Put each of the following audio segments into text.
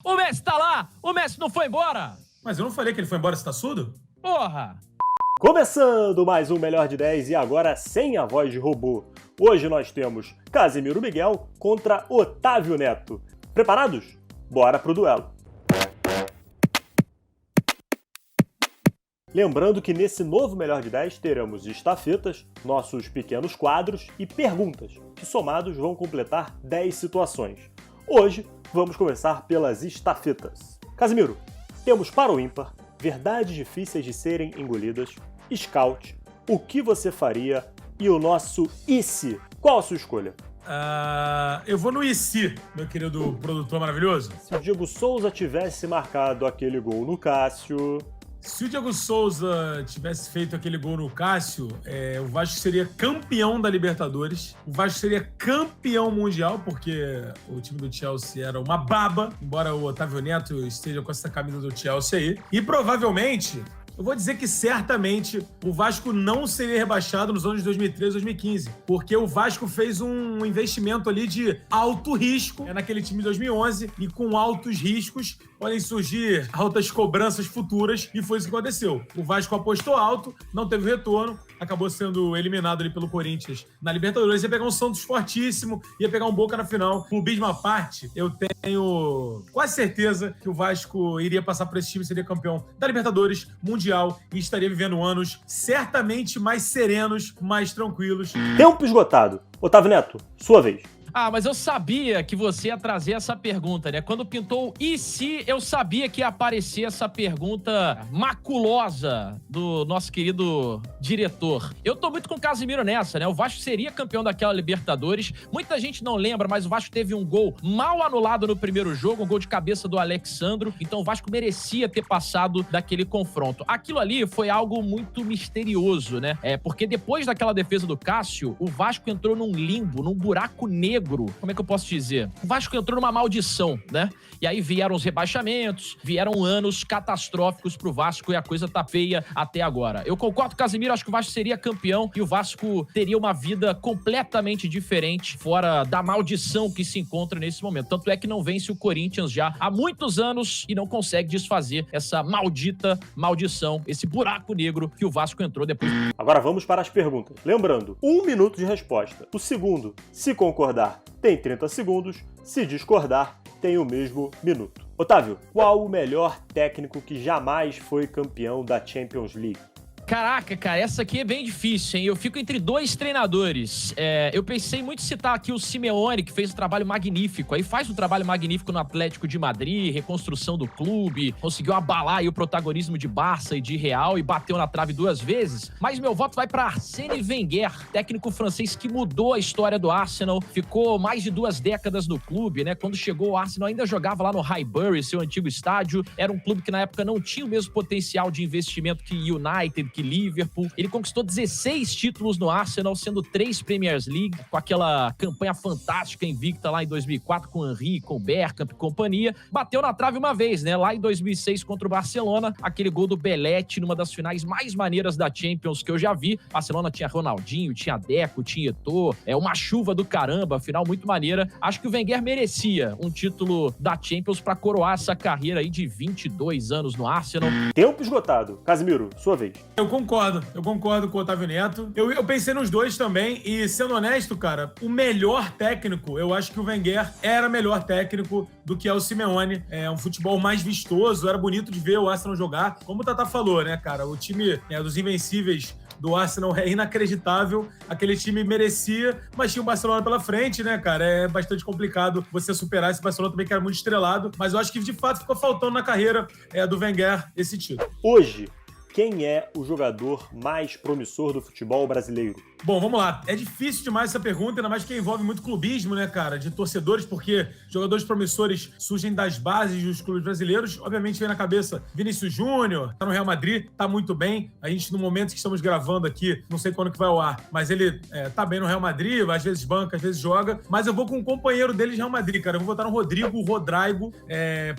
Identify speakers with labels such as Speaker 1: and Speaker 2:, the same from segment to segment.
Speaker 1: O Messi tá lá! O Messi não foi embora!
Speaker 2: Mas eu não falei que ele foi embora, você tá surdo?
Speaker 1: Porra!
Speaker 3: Começando mais um Melhor de 10 e agora sem a voz de robô. Hoje nós temos Casimiro Miguel contra Otávio Neto. Preparados? Bora pro duelo. Lembrando que nesse novo Melhor de 10 teremos estafetas, nossos pequenos quadros e perguntas, que somados vão completar 10 situações. Hoje vamos começar pelas estafetas. Casimiro, temos para o ímpar, verdades difíceis de serem engolidas, scout, o que você faria e o nosso e se. Qual a sua escolha?
Speaker 2: Eu vou no IC, meu querido produtor maravilhoso.
Speaker 3: Se o Diego Souza tivesse marcado aquele gol no Cássio...
Speaker 2: Se o Diego Souza tivesse feito aquele gol no Cássio, o Vasco seria campeão da Libertadores. O Vasco seria campeão mundial, porque o time do Chelsea era uma baba, embora o Otávio Neto esteja com essa camisa do Chelsea aí. E provavelmente... eu vou dizer que certamente o Vasco não seria rebaixado nos anos de 2013 e 2015, porque o Vasco fez um investimento ali de alto risco naquele time de 2011 e com altos riscos podem surgir altas cobranças futuras e foi isso que aconteceu. O Vasco apostou alto, não teve retorno, acabou sendo eliminado ali pelo Corinthians na Libertadores, ia pegar um Santos fortíssimo, ia pegar um Boca na final. Clubismo à parte, eu tenho quase certeza que o Vasco iria passar por esse time, seria campeão da Libertadores, Mundial e estaria vivendo anos certamente mais serenos, mais tranquilos.
Speaker 3: Tempo esgotado. Otávio Neto, sua vez.
Speaker 1: Mas eu sabia que você ia trazer essa pergunta, né? Quando pintou e se, eu sabia que ia aparecer essa pergunta maculosa do nosso querido diretor. Eu tô muito com o Casimiro nessa, né? O Vasco seria campeão daquela Libertadores. Muita gente não lembra, mas o Vasco teve um gol mal anulado no primeiro jogo, um gol de cabeça do Alexandro. Então o Vasco merecia ter passado daquele confronto. Aquilo ali foi algo muito misterioso, né? Porque depois daquela defesa do Cássio, o Vasco entrou num limbo, num buraco negro. Como é que eu posso dizer? O Vasco entrou numa maldição, né? E aí vieram os rebaixamentos, vieram anos catastróficos pro Vasco e a coisa tá feia até agora. Eu concordo com o Casimiro, acho que o Vasco seria campeão e o Vasco teria uma vida completamente diferente fora da maldição que se encontra nesse momento. Tanto é que não vence o Corinthians já há muitos anos e não consegue desfazer essa maldita maldição, esse buraco negro que o Vasco entrou depois.
Speaker 3: Agora vamos para as perguntas. Lembrando, 1 minuto de resposta. O segundo, se concordar, tem 30 segundos. Se discordar, tem o mesmo minuto. Otávio, qual o melhor técnico que jamais foi campeão da Champions League?
Speaker 1: Caraca, cara, essa aqui é bem difícil, hein? Eu fico entre dois treinadores. Eu pensei muito em citar aqui o Simeone, que fez um trabalho magnífico. Aí faz um trabalho magnífico no Atlético de Madrid, reconstrução do clube, conseguiu abalar aí o protagonismo de Barça e de Real e bateu na trave 2 vezes. Mas meu voto vai para Arsène Wenger, técnico francês que mudou a história do Arsenal, ficou mais de 2 décadas no clube, né? Quando chegou o Arsenal ainda jogava lá no Highbury, seu antigo estádio. Era um clube que na época não tinha o mesmo potencial de investimento que United, que Liverpool. Ele conquistou 16 títulos no Arsenal, sendo 3 Premier League, com aquela campanha fantástica invicta lá em 2004 com Henry, com Bergkamp e companhia. Bateu na trave uma vez, né? Lá em 2006 contra o Barcelona, aquele gol do Belletti numa das finais mais maneiras da Champions que eu já vi. Barcelona tinha Ronaldinho, tinha Deco, tinha Eto'o, uma chuva do caramba, final muito maneira. Acho que o Wenger merecia um título da Champions para coroar essa carreira aí de 22 anos no Arsenal.
Speaker 3: Tempo esgotado. Casimiro, sua vez.
Speaker 2: Eu concordo com o Otávio Neto. Eu pensei nos dois também e, sendo honesto, cara, o melhor técnico, eu acho que o Wenger era melhor técnico do que é o Simeone. É um futebol mais vistoso, era bonito de ver o Arsenal jogar. Como o Tata falou, né, cara, o time dos Invencíveis do Arsenal é inacreditável. Aquele time merecia, mas tinha o Barcelona pela frente, né, cara? É bastante complicado você superar esse Barcelona também, que era muito estrelado, mas eu acho que, de fato, ficou faltando na carreira do Wenger esse título.
Speaker 3: Hoje, quem é o jogador mais promissor do futebol brasileiro?
Speaker 2: Bom, vamos lá. É difícil demais essa pergunta, ainda mais que envolve muito clubismo, né, cara, de torcedores, porque jogadores promissores surgem das bases dos clubes brasileiros. Obviamente vem na cabeça Vinícius Júnior, tá no Real Madrid, tá muito bem. A gente, no momento que estamos gravando aqui, não sei quando que vai ao ar, mas ele tá bem no Real Madrid, às vezes banca, às vezes joga. Mas eu vou com um companheiro dele de Real Madrid, cara. Eu vou botar no Rodrigo Rodrigo.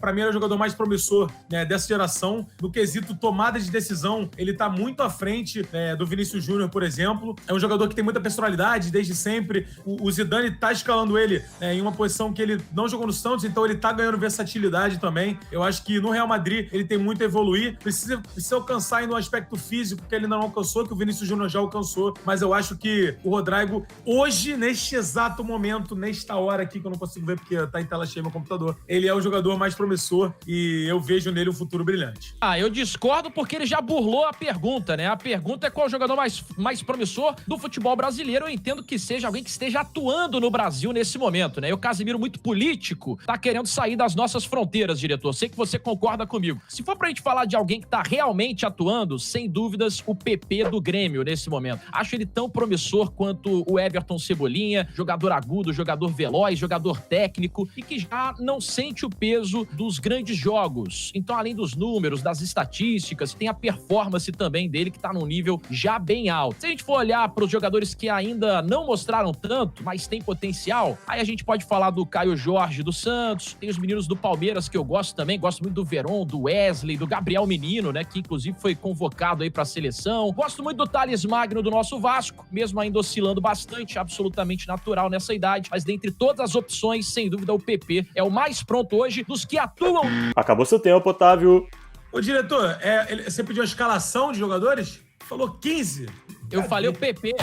Speaker 2: Pra mim, ele é o jogador mais promissor, né, dessa geração. No quesito tomada de decisão, ele tá muito à frente do Vinícius Júnior, por exemplo. É um jogador jogador que tem muita personalidade desde sempre. O Zidane tá escalando ele em uma posição que ele não jogou no Santos, então ele tá ganhando versatilidade também. Eu acho que no Real Madrid ele tem muito a evoluir. Precisa alcançar aí no aspecto físico, que ele ainda não alcançou, que o Vinícius Júnior já alcançou. Mas eu acho que o Rodrigo, hoje, neste exato momento, nesta hora aqui, que eu não consigo ver porque tá em tela cheia meu computador, ele é o jogador mais promissor e eu vejo nele um futuro brilhante.
Speaker 1: Eu discordo porque ele já burlou a pergunta, né? A pergunta é qual o jogador mais promissor do futebol brasileiro. Eu entendo que seja alguém que esteja atuando no Brasil nesse momento, né? E o Casimiro, muito político, tá querendo sair das nossas fronteiras, diretor. Sei que você concorda comigo. Se for pra gente falar de alguém que tá realmente atuando, sem dúvidas, o PP do Grêmio nesse momento. Acho ele tão promissor quanto o Everton Cebolinha, jogador agudo, jogador veloz, jogador técnico e que já não sente o peso dos grandes jogos. Então, além dos números, das estatísticas, tem a performance também dele que tá num nível já bem alto. Se a gente for olhar para os jogadores que ainda não mostraram tanto, mas tem potencial, aí a gente pode falar do Caio Jorge do Santos, tem os meninos do Palmeiras que eu gosto também, gosto muito do Veron, do Wesley, do Gabriel Menino, né, que inclusive foi convocado aí pra seleção. Gosto muito do Thales Magno do nosso Vasco, mesmo ainda oscilando bastante, absolutamente natural nessa idade, mas dentre todas as opções, sem dúvida o PP é o mais pronto hoje dos que atuam.
Speaker 3: Acabou seu tempo, Otávio.
Speaker 2: Ô, diretor, você pediu a escalação de jogadores? Falou 15.
Speaker 1: Eu falei o PP,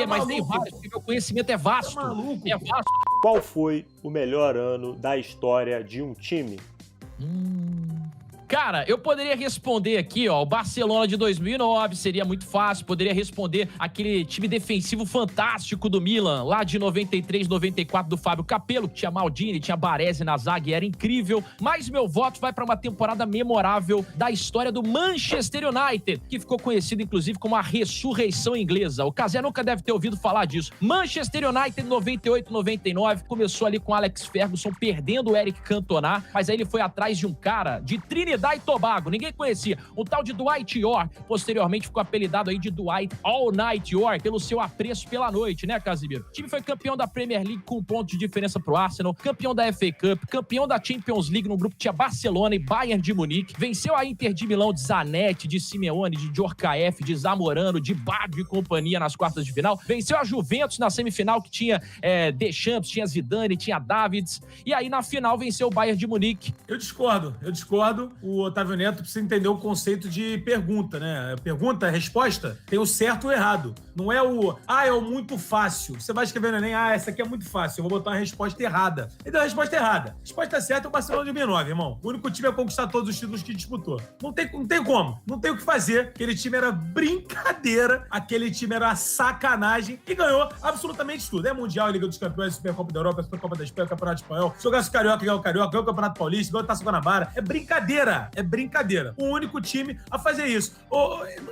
Speaker 1: mas tem vários, porque meu conhecimento é vasto.
Speaker 2: Tá maluco?
Speaker 1: É vasto.
Speaker 3: Qual foi o melhor ano da história de um time?
Speaker 1: Cara, eu poderia responder aqui, ó, o Barcelona de 2009 seria muito fácil, poderia responder aquele time defensivo fantástico do Milan, lá de 93, 94 do Fábio Capello, que tinha Maldini, tinha Baresi na zaga e era incrível, mas meu voto vai para uma temporada memorável da história do Manchester United, que ficou conhecido inclusive como a ressurreição inglesa. O Casé nunca deve ter ouvido falar disso. Manchester United 98, 99, começou ali com Alex Ferguson perdendo o Eric Cantona, mas aí ele foi atrás de um cara de Trinidad e Tobago, ninguém conhecia, o tal de Dwight York, posteriormente ficou apelidado aí de Dwight All Night York, pelo seu apreço pela noite, né, Casimiro? O time foi campeão da Premier League com um ponto de diferença pro Arsenal, campeão da FA Cup, campeão da Champions League num grupo que tinha Barcelona e Bayern de Munique, venceu a Inter de Milão de Zanetti, de Simeone, de Djorkaeff, de Zamorano, de Baggio e companhia nas quartas de final, venceu a Juventus na semifinal que tinha Deschamps, tinha Zidane, tinha Davids, e aí na final venceu o Bayern de Munique.
Speaker 2: Eu discordo. O Otávio Neto precisa entender o conceito de pergunta, né? Pergunta, resposta, tem o certo ou o errado. Não é é o muito fácil. Você vai escrever no Enem, essa aqui é muito fácil, eu vou botar uma resposta errada. E deu a resposta errada. A resposta certa é o Barcelona de 2009, irmão. O único time a conquistar todos os títulos que disputou. Não tem como. Não tem o que fazer. Aquele time era brincadeira, aquele time era sacanagem e ganhou absolutamente tudo. É Mundial, Liga dos Campeões, Supercopa da Europa, Supercopa da Espanha, Campeonato Espanhol. Se jogasse o Carioca, ganhou o Carioca, ganhou o Campeonato Paulista, ganhou o Taça Guanabara. É brincadeira. O único time a fazer isso.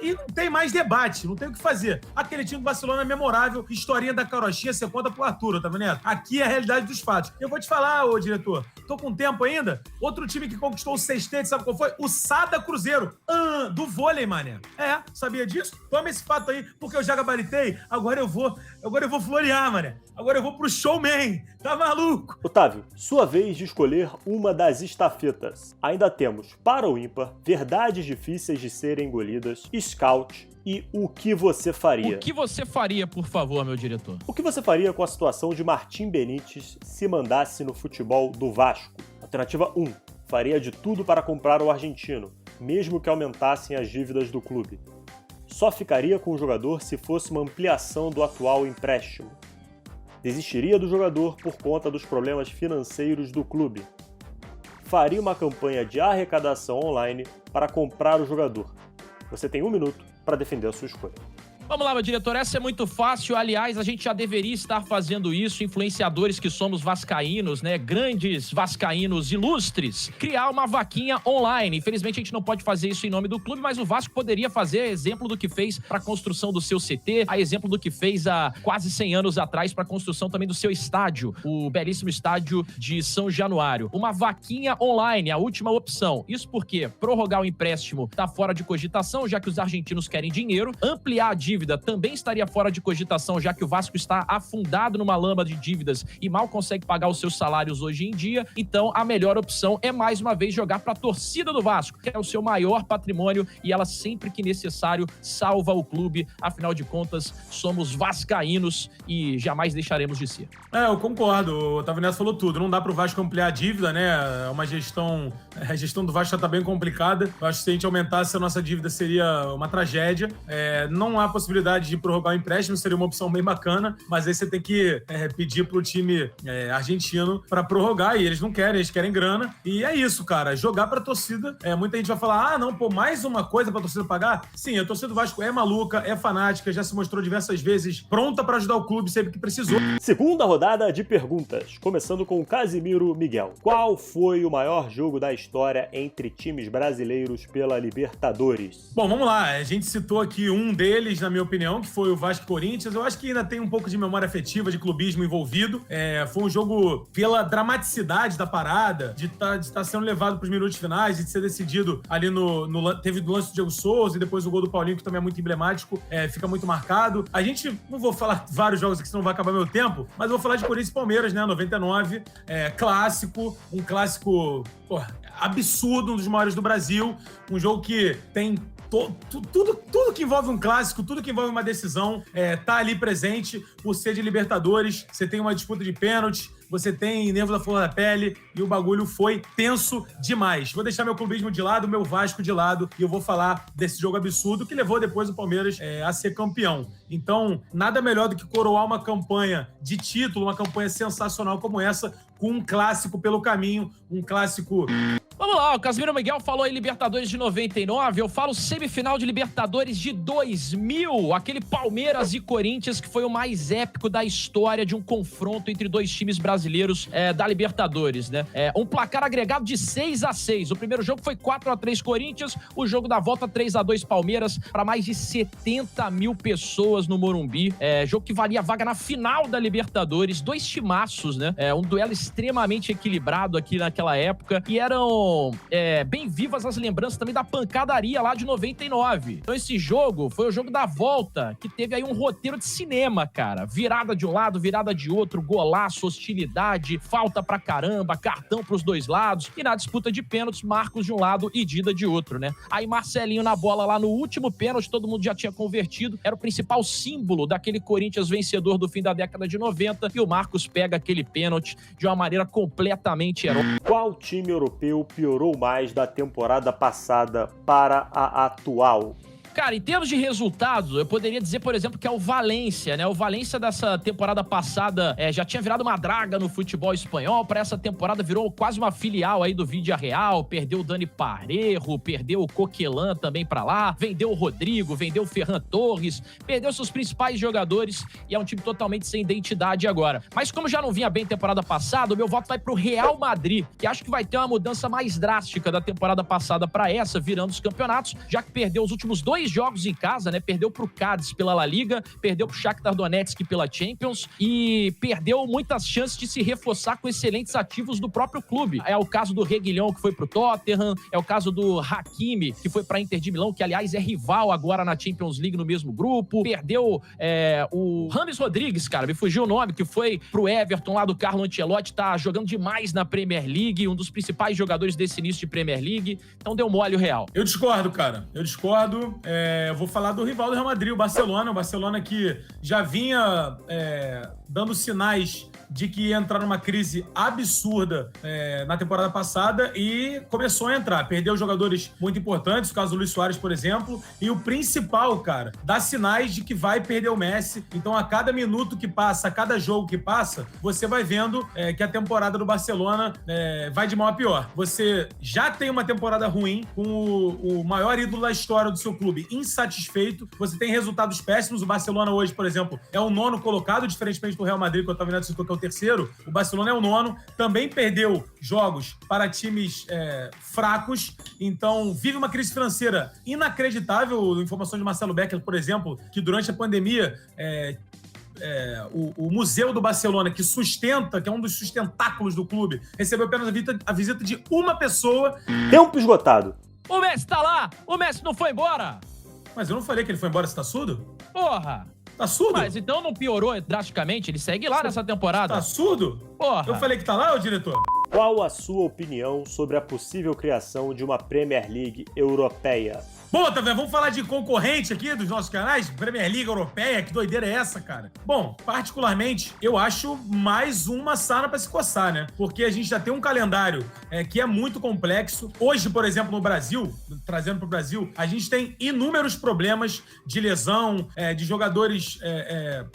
Speaker 2: E não tem mais debate, não tem o que fazer. Aquele time do Barcelona é memorável, historinha da carochinha, você conta pro Arthur, tá vendo? Aqui é a realidade dos fatos. Eu vou te falar, ô diretor, tô com tempo ainda. Outro time que conquistou o sextete, sabe qual foi? O Sada Cruzeiro, do vôlei, mané. Sabia disso? Toma esse fato aí, porque eu já gabaritei, agora eu vou florear, mané. Agora eu vou pro showman, tá maluco?
Speaker 3: Otávio, sua vez de escolher uma das estafetas. Ainda temos para o ímpar, verdades difíceis de serem engolidas, scout e o que você faria.
Speaker 1: O que você faria, por favor, meu diretor?
Speaker 3: O que você faria com a situação de Martim Benítez se mandasse no futebol do Vasco? Alternativa 1. Faria de tudo para comprar o argentino, mesmo que aumentassem as dívidas do clube. Só ficaria com o jogador se fosse uma ampliação do atual empréstimo. Desistiria do jogador por conta dos problemas financeiros do clube. Faria uma campanha de arrecadação online para comprar o jogador. Você tem 1 minuto para defender a sua escolha.
Speaker 1: Vamos lá, meu diretor, essa é muito fácil. Aliás, a gente já deveria estar fazendo isso, influenciadores que somos vascaínos, né? Grandes vascaínos ilustres, criar uma vaquinha online. Infelizmente, a gente não pode fazer isso em nome do clube, mas o Vasco poderia fazer exemplo do que fez para a construção do seu CT, a exemplo do que fez há quase 100 anos atrás para a construção também do seu estádio, o belíssimo estádio de São Januário. Uma vaquinha online, a última opção. Isso porque prorrogar o empréstimo está fora de cogitação, já que os argentinos querem dinheiro, ampliar a dívida dívida também estaria fora de cogitação, já que o Vasco está afundado numa lama de dívidas e mal consegue pagar os seus salários hoje em dia. Então, a melhor opção é, mais uma vez, jogar para a torcida do Vasco, que é o seu maior patrimônio e ela, sempre que necessário, salva o clube. Afinal de contas, somos vascaínos e jamais deixaremos de ser.
Speaker 2: Eu concordo. O Otávio Neto falou tudo. Não dá pro Vasco ampliar a dívida, né? É uma gestão... A gestão do Vasco já tá bem complicada. Eu acho que se a gente aumentasse a nossa dívida seria uma tragédia. Não há possibilidade de prorrogar o empréstimo, seria uma opção bem bacana, mas aí você tem que pedir pro time argentino para prorrogar e eles não querem, eles querem grana. E é isso, cara. Jogar pra torcida. Muita gente vai falar, não, pô, mais uma coisa pra torcida pagar? Sim, a torcida do Vasco é maluca, é fanática, já se mostrou diversas vezes pronta pra ajudar o clube sempre que precisou.
Speaker 3: Segunda rodada de perguntas, começando com Casimiro Miguel. Qual foi o maior jogo da história entre times brasileiros pela Libertadores?
Speaker 2: Bom, vamos lá. A gente citou aqui um deles, na minha opinião, que foi o Vasco e Corinthians. Eu acho que ainda tem um pouco de memória afetiva, de clubismo envolvido. Foi um jogo pela dramaticidade da parada, de estar sendo levado para os minutos finais, de ser decidido ali teve do lance do Diego Souza e depois o gol do Paulinho, que também é muito emblemático, fica muito marcado. A gente, não vou falar vários jogos aqui, senão vai acabar meu tempo, mas eu vou falar de Corinthians e Palmeiras, né? 99, clássico, um clássico, absurdo, um dos maiores do Brasil, um jogo que tem tudo que envolve um clássico, tudo que envolve uma decisão, tá ali presente por ser de Libertadores. Você tem uma disputa de pênalti, você tem nervo da flor da pele e o bagulho foi tenso demais. Vou deixar meu clubismo de lado, meu Vasco de lado e eu vou falar desse jogo absurdo que levou depois o Palmeiras a ser campeão. Então, nada melhor do que coroar uma campanha de título, uma campanha sensacional como essa, com um clássico pelo caminho, um clássico...
Speaker 1: Vamos lá, o Casimiro Miguel falou em Libertadores de 99, eu falo semifinal de Libertadores de 2000, aquele Palmeiras e Corinthians que foi o mais épico da história de um confronto entre dois times brasileiros da Libertadores, né? Um placar agregado de 6-6, o primeiro jogo foi 4-3 Corinthians, o jogo da volta 3-2 Palmeiras, para mais de 70 mil pessoas no Morumbi, jogo que valia vaga na final da Libertadores, dois timaços, né? Um duelo extremamente equilibrado aqui naquela época, e eram bem vivas as lembranças também da pancadaria lá de 99. Então esse jogo foi o jogo da volta, que teve aí um roteiro de cinema, cara. Virada de um lado, virada de outro, golaço, hostilidade, falta pra caramba, cartão pros dois lados, e na disputa de pênaltis, Marcos de um lado e Dida de outro, né? Aí Marcelinho na bola lá no último pênalti, todo mundo já tinha convertido, era o principal símbolo daquele Corinthians vencedor do fim da década de 90, e o Marcos pega aquele pênalti de uma maneira completamente heróica.
Speaker 3: Qual time europeu piorou mais da temporada passada para a atual?
Speaker 1: Cara, em termos de resultados, eu poderia dizer, por exemplo, que é o Valência, né? O Valência dessa temporada passada já tinha virado uma draga no futebol espanhol, para essa temporada virou quase uma filial aí do Villarreal, perdeu o Dani Parejo, perdeu o Coquelin também pra lá, vendeu o Rodrigo, vendeu o Ferran Torres, perdeu seus principais jogadores e é um time totalmente sem identidade agora. Mas como já não vinha bem temporada passada, o meu voto vai pro Real Madrid, que acho que vai ter uma mudança mais drástica da temporada passada pra essa, virando os campeonatos, já que perdeu os últimos 2 jogos em casa, né? Perdeu pro Cádiz pela La Liga, perdeu pro Shakhtar Donetsk pela Champions e perdeu muitas chances de se reforçar com excelentes ativos do próprio clube. É o caso do Reguilhão, que foi pro Tottenham, é o caso do Hakimi, que foi pra Inter de Milão, que aliás é rival agora na Champions League no mesmo grupo. Perdeu o James Rodrigues, cara, me fugiu o nome, que foi pro Everton lá do Carlo Ancelotti, tá jogando demais na Premier League, um dos principais jogadores desse início de Premier League, então deu mole o Real.
Speaker 2: Eu discordo, cara. Eu discordo. Eu vou falar do rival do Real Madrid, o Barcelona. O Barcelona que já vinha dando sinais de que ia entrar numa crise absurda na temporada passada e começou a entrar. Perdeu jogadores muito importantes, o caso do Luis Suárez, por exemplo, e o principal, cara, dá sinais de que vai perder o Messi. Então, a cada minuto que passa, a cada jogo que passa, você vai vendo que a temporada do Barcelona vai de mal a pior. Você já tem uma temporada ruim, com o maior ídolo da história do seu clube insatisfeito, você tem resultados péssimos. O Barcelona hoje, por exemplo, é o 9º colocado, diferentemente do Real Madrid, que o Otávio Neto citou que é o 3º, o Barcelona é o 9º, também perdeu jogos para times fracos, então vive uma crise financeira inacreditável. Informação de Marcelo Becker, por exemplo, que durante a pandemia o museu do Barcelona, que é um dos sustentáculos do clube, recebeu apenas a visita de uma pessoa.
Speaker 3: Tempo esgotado.
Speaker 1: O Messi tá lá! O Messi não foi embora!
Speaker 2: Mas eu não falei que ele foi embora, você tá surdo?
Speaker 1: Porra!
Speaker 2: Tá surdo?
Speaker 1: Mas então não piorou drasticamente? Ele segue lá nessa temporada?
Speaker 2: Tá surdo?
Speaker 1: Porra!
Speaker 2: Eu falei que tá lá, ô diretor?
Speaker 3: Qual a sua opinião sobre a possível criação de uma Premier League europeia?
Speaker 2: Bom, tá vendo? Vamos falar de concorrente aqui dos nossos canais? Premier League Europeia, que doideira é essa, cara? Bom, particularmente, eu acho mais uma sarna pra se coçar, né? Porque a gente já tem um calendário que é muito complexo. Hoje, por exemplo, no Brasil, trazendo pro Brasil, a gente tem inúmeros problemas de lesão, de jogadores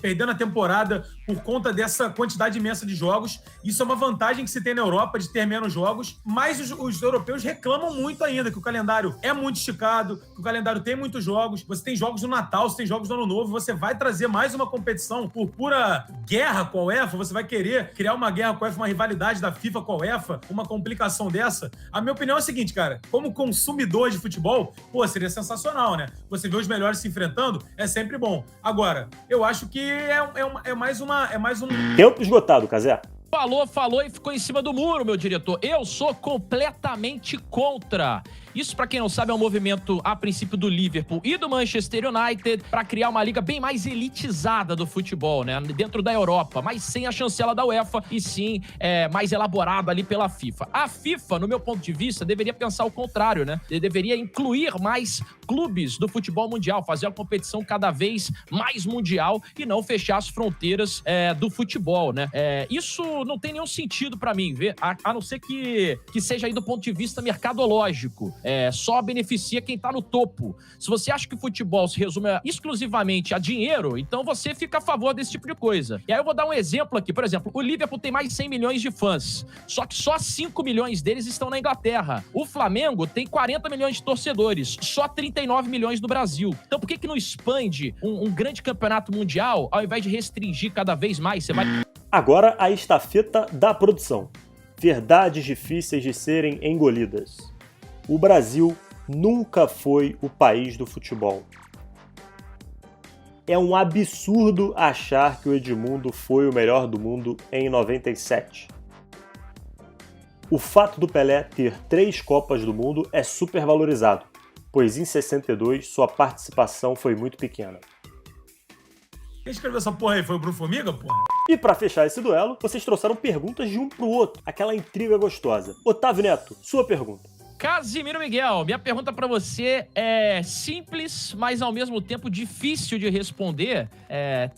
Speaker 2: perdendo a temporada por conta dessa quantidade imensa de jogos. Isso é uma vantagem que se tem na Europa de ter menos jogos, mas os europeus reclamam muito ainda que o calendário é muito esticado, que o calendário tem muitos jogos, você tem jogos no Natal, você tem jogos no Ano Novo, você vai trazer mais uma competição por pura guerra com a UEFA, você vai querer criar uma guerra com a UEFA, uma rivalidade da FIFA com a UEFA, uma complicação dessa. A minha opinião é a seguinte, cara, como consumidor de futebol, pô, seria sensacional, né? Você vê os melhores se enfrentando, é sempre bom. Agora, eu acho que é mais um...
Speaker 3: Tempo esgotado, Cazé.
Speaker 1: Falou e ficou em cima do muro, meu diretor. Eu sou completamente contra. Isso, pra quem não sabe, é um movimento, a princípio, do Liverpool e do Manchester United pra criar uma liga bem mais elitizada do futebol, né? Dentro da Europa, mas sem a chancela da UEFA e sim mais elaborada ali pela FIFA. A FIFA, no meu ponto de vista, deveria pensar o contrário, né? Ele deveria incluir mais clubes do futebol mundial, fazer a competição cada vez mais mundial e não fechar as fronteiras do futebol, né? Isso não tem nenhum sentido pra mim, a não ser que seja aí do ponto de vista mercadológico. Só beneficia quem tá no topo. Se você acha que o futebol se resume exclusivamente a dinheiro, então você fica a favor desse tipo de coisa. E aí eu vou dar um exemplo aqui. Por exemplo, o Liverpool tem mais de 100 milhões de fãs, só que só 5 milhões deles estão na Inglaterra. O Flamengo tem 40 milhões de torcedores, só 39 milhões no Brasil. Então por que não expande um grande campeonato mundial ao invés de restringir cada vez mais? Você vai...
Speaker 3: Agora a estafeta da produção. Verdades difíceis de serem engolidas. O Brasil nunca foi o país do futebol. É um absurdo achar que o Edmundo foi o melhor do mundo em 97. O fato do Pelé ter 3 Copas do Mundo é super valorizado, pois em 62 sua participação foi muito pequena.
Speaker 2: Quem escreveu essa porra aí? Foi o Bruno Formiga, porra?
Speaker 3: E pra fechar esse duelo, vocês trouxeram perguntas de um pro outro, aquela intriga gostosa. Otávio Neto, sua pergunta.
Speaker 1: Casimiro Miguel, minha pergunta pra você é simples, mas ao mesmo tempo difícil de responder.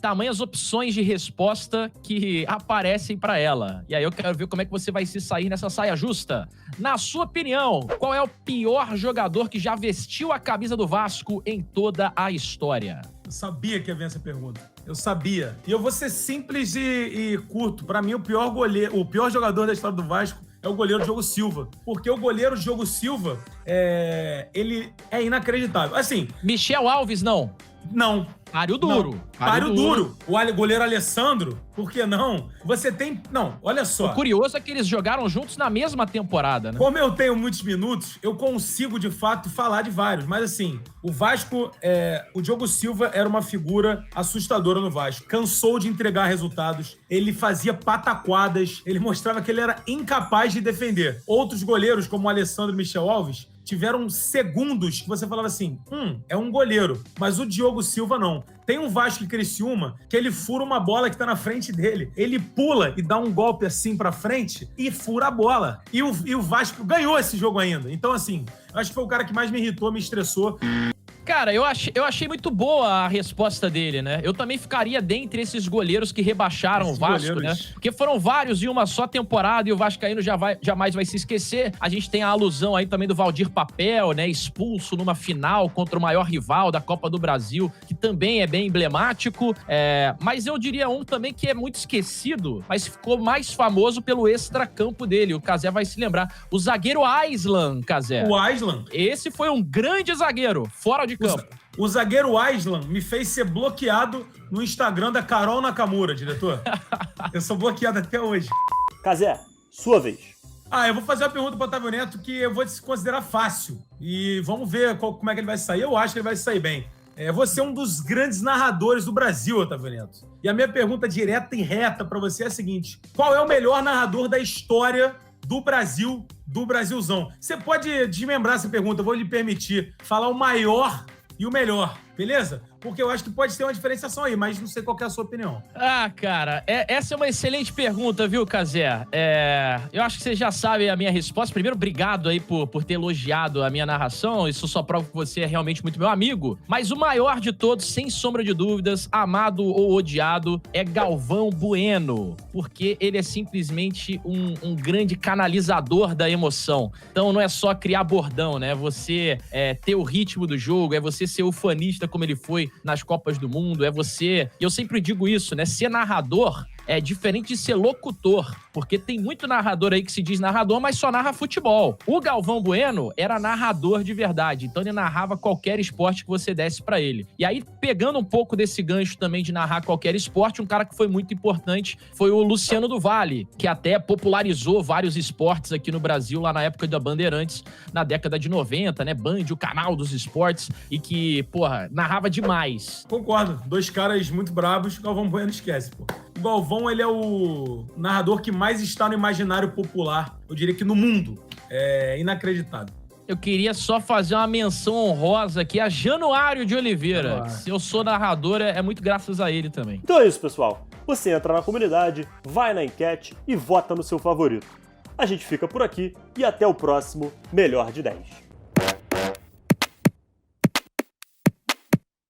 Speaker 1: Tamanhas opções de resposta que aparecem pra ela. E aí eu quero ver como é que você vai se sair nessa saia justa. Na sua opinião, qual é o pior jogador que já vestiu a camisa do Vasco em toda a história?
Speaker 2: Eu sabia que ia vir essa pergunta. Eu sabia. E eu vou ser simples e curto. Pra mim, o pior jogador da história do Vasco é o goleiro Diogo Silva. Porque o goleiro Diogo Silva, ele é inacreditável. Assim...
Speaker 1: Michel Alves, não?
Speaker 2: Não.
Speaker 1: Páreo duro.
Speaker 2: Páreo duro. O goleiro Alessandro, por que não? Você tem... Não, olha só.
Speaker 1: O curioso é que eles jogaram juntos na mesma temporada, né?
Speaker 2: Como eu tenho muitos minutos, eu consigo, de fato, falar de vários. Mas, assim, o Vasco... O Diogo Silva era uma figura assustadora no Vasco. Cansou de entregar resultados. Ele fazia pataquadas. Ele mostrava que ele era incapaz de defender. Outros goleiros, como o Alessandro e Michel Alves, tiveram segundos que você falava assim, é um goleiro. Mas o Diogo Silva não. Tem um Vasco e Criciúma que ele fura uma bola que tá na frente dele. Ele pula e dá um golpe assim pra frente e fura a bola. E o Vasco ganhou esse jogo ainda. Então, assim, eu acho que foi o cara que mais me irritou, me estressou.
Speaker 1: Cara, eu achei muito boa a resposta dele, né? Eu também ficaria dentre esses goleiros que rebaixaram o Vasco, né? Porque foram vários em uma só temporada e o vascaíno jamais vai se esquecer. A gente tem a alusão aí também do Valdir Papel, né? Expulso numa final contra o maior rival da Copa do Brasil, que também é bem emblemático. Mas eu diria um também que é muito esquecido, mas ficou mais famoso pelo extracampo dele. O Cazé vai se lembrar. O zagueiro Aislan, Cazé.
Speaker 2: O Aislan?
Speaker 1: Esse foi um grande zagueiro, fora de campo.
Speaker 2: O zagueiro Aislan me fez ser bloqueado no Instagram da Carol Nakamura, diretor. Eu sou bloqueado até hoje.
Speaker 3: Cazé, sua vez.
Speaker 2: Eu vou fazer uma pergunta para o Otávio Neto que eu vou considerar fácil. E vamos ver como é que ele vai sair. Eu acho que ele vai sair bem. Você é um dos grandes narradores do Brasil, Otávio Neto. E a minha pergunta direta e reta para você é a seguinte. Qual é o melhor narrador da história do Brasil, do Brasilzão? Você pode desmembrar essa pergunta, eu vou lhe permitir falar o maior e o melhor, beleza? Porque eu acho que pode ter uma diferenciação aí, mas não sei qual que é a sua opinião.
Speaker 1: Ah, cara, essa é uma excelente pergunta, viu, Cazé? Eu acho que você já sabe a minha resposta. Primeiro, obrigado aí por ter elogiado a minha narração. Isso só prova que você é realmente muito meu amigo. Mas o maior de todos, sem sombra de dúvidas, amado ou odiado, é Galvão Bueno. Porque ele é simplesmente um grande canalizador da emoção. Então não é só criar bordão, né? Você ter o ritmo do jogo, é você ser ufanista como ele foi nas Copas do Mundo, é você... E eu sempre digo isso, né? Ser narrador é diferente de ser locutor, porque tem muito narrador aí que se diz narrador, mas só narra futebol. O Galvão Bueno era narrador de verdade, então ele narrava qualquer esporte que você desse pra ele. E aí, pegando um pouco desse gancho também de narrar qualquer esporte, um cara que foi muito importante foi o Luciano do Vale, que até popularizou vários esportes aqui no Brasil, lá na época da Bandeirantes, na década de 90, né? Band, o canal dos esportes, e que, porra, narrava demais.
Speaker 2: Concordo, 2 caras muito brabos, Galvão Bueno esquece, pô. O Galvão, ele é o narrador que mais está no imaginário popular, eu diria que no mundo. É inacreditável.
Speaker 1: Eu queria só fazer uma menção honrosa aqui a Januário de Oliveira. Se eu sou narrador, é muito graças a ele também.
Speaker 3: Então é isso, pessoal. Você entra na comunidade, vai na enquete e vota no seu favorito. A gente fica por aqui e até o próximo Melhor de 10.